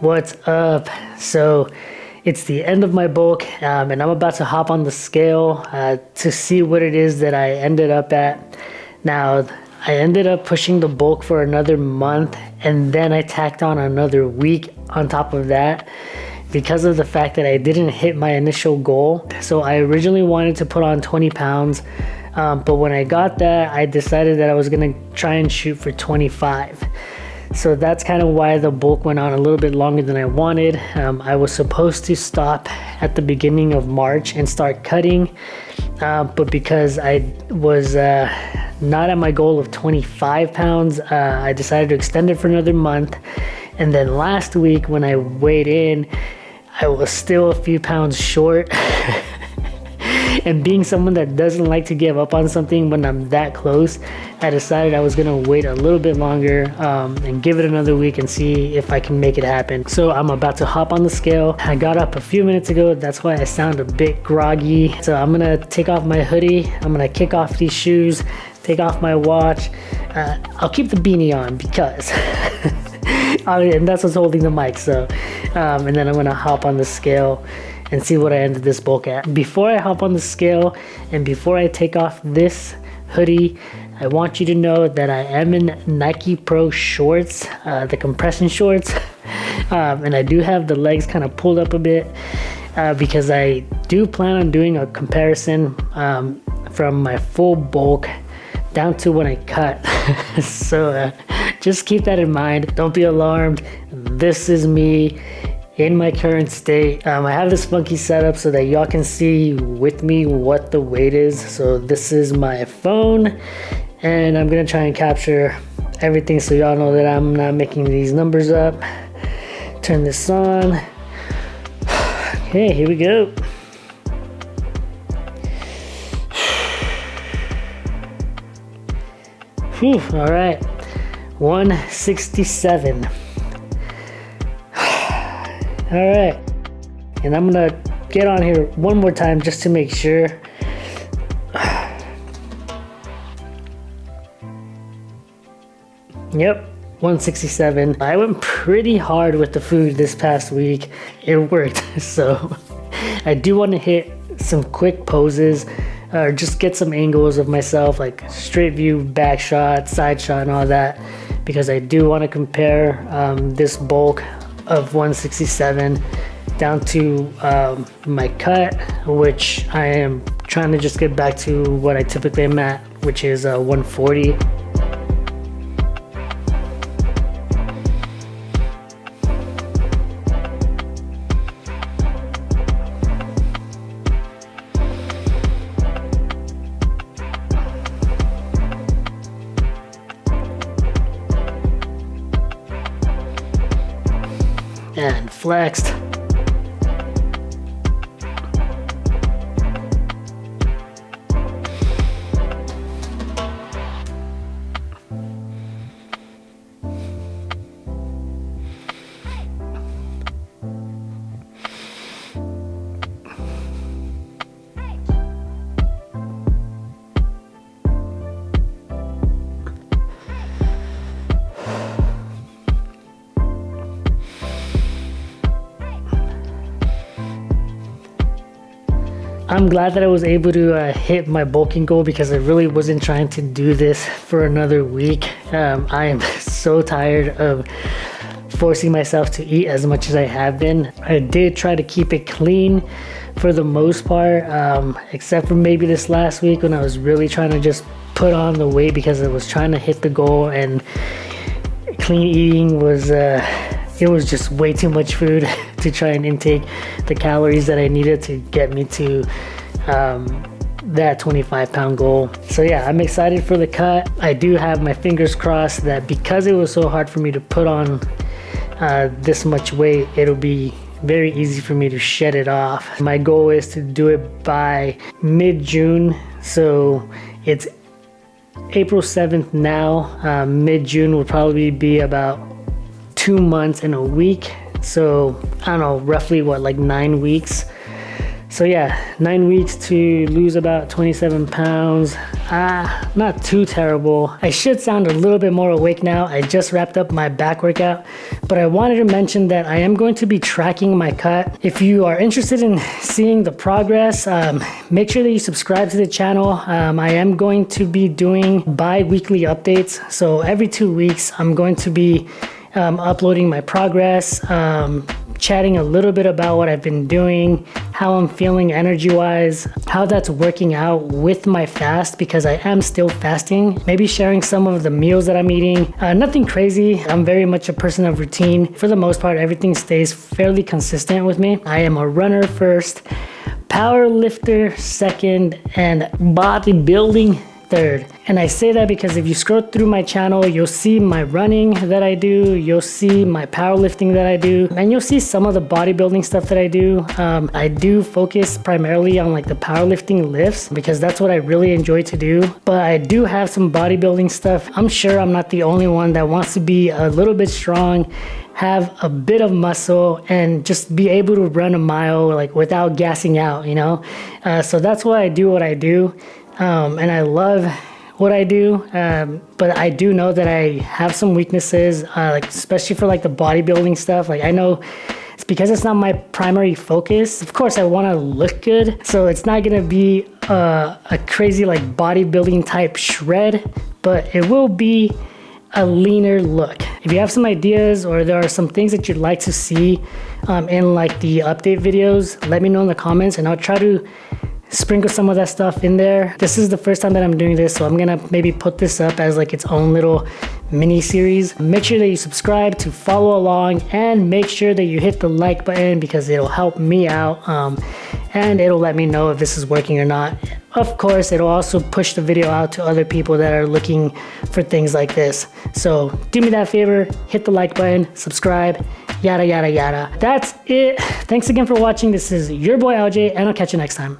What's up? So it's the end of my bulk, and I'm about to hop on the scale to see what it is that I ended up at. Now, I ended up pushing the bulk for another month, and then I tacked on another week on top of that because of the fact that I didn't hit my initial goal. So I originally wanted to put on 20 pounds, but when I got that, I decided that I was gonna try and shoot for 25. So that's kind of why the bulk went on a little bit longer than I wanted. I was supposed to stop at the beginning of March and start cutting, but because I was not at my goal of 25 pounds, I decided to extend it for another month. And then last week when I weighed in, I was still a few pounds short. And being someone that doesn't like to give up on something when I'm that close, I decided I was gonna wait a little bit longer and give it another week and see if I can make it happen. So I'm about to hop on the scale. I got up a few minutes ago, that's why I sound a bit groggy. So I'm gonna take off my hoodie, I'm gonna kick off these shoes, take off my watch. I'll keep the beanie on because, and that's what's holding the mic. So, and then I'm gonna hop on the scale and see what I ended this bulk at. Before I hop on the scale and before I take off this hoodie, I want you to know that I am in Nike Pro shorts, the compression shorts, and I do have the legs kind of pulled up a bit because I do plan on doing a comparison from my full bulk down to when I cut. So just keep that in mind. Don't be alarmed. This is me in my current state. I have this funky setup so that y'all can see with me what the weight is. So this is my phone, and I'm gonna try and capture everything so y'all know that I'm not making these numbers up. Turn this on. Okay, here we go. Whew, all right, 167. All right, and I'm gonna get on here one more time just to make sure. Yep, 167. I went pretty hard with the food this past week. It worked. So I do want to hit some quick poses, or just get some angles of myself, like straight view, back shot, side shot, and all that, because I do want to compare this bulk of 167 down to my cut, which I am trying to just get back to what I typically am at, which is 140. And flexed. I'm glad that I was able to hit my bulking goal because I really wasn't trying to do this for another week. I am so tired of forcing myself to eat as much as I have been. I did try to keep it clean for the most part, except for maybe this last week when I was really trying to just put on the weight because I was trying to hit the goal, and clean eating was it was just way too much food to try and intake the calories that I needed to get me to that 25 pound goal. So yeah, I'm excited for the cut. I do have my fingers crossed that because it was so hard for me to put on this much weight, it'll be very easy for me to shed it off. My goal is to do it by mid-June, so it's April 7th now. Mid-June will probably be about 2 months and a week, so I don't know, roughly what, like 9 weeks. So yeah, 9 weeks to lose about 27 pounds. Not too terrible. I should sound a little bit more awake now. I just wrapped up my back workout, but I wanted to mention that I am going to be tracking my cut. If you are interested in seeing the progress, make sure that you subscribe to the channel. I am going to be doing bi-weekly updates. So every 2 weeks, I'm going to be uploading my progress, chatting a little bit about what I've been doing, how I'm feeling energy-wise, how that's working out with my fast, because I am still fasting. Maybe sharing some of the meals that I'm eating. Nothing crazy. I'm very much a person of routine. For the most part, everything stays fairly consistent with me. I am a runner first, power lifter second, and bodybuilding third. And I say that because if you scroll through my channel, you'll see my running that I do, you'll see my powerlifting that I do, and you'll see some of the bodybuilding stuff that I do. I do focus primarily on like the powerlifting lifts because that's what I really enjoy to do. But I do have some bodybuilding stuff. I'm sure I'm not the only one that wants to be a little bit strong, have a bit of muscle, and just be able to run a mile like without gassing out, you know? So that's why I do what I do. And I love what I do, but I do know that I have some weaknesses, like especially for like the bodybuilding stuff. Like I know it's because it's not my primary focus. Of course, I want to look good, so it's not gonna be a crazy like bodybuilding type shred, but it will be a leaner look. If you have some ideas or there are some things that you'd like to see in like the update videos, let me know in the comments and I'll try to sprinkle some of that stuff in there. This is the first time that I'm doing this, so I'm gonna maybe put this up as like its own little mini series. Make sure that you subscribe to follow along, and make sure that you hit the like button because it'll help me out, and it'll let me know if this is working or not. Of course, it'll also push the video out to other people that are looking for things like this. So do me that favor, hit the like button, subscribe, yada yada yada. That's it. Thanks again for watching. This is your boy LJ, and I'll catch you next time.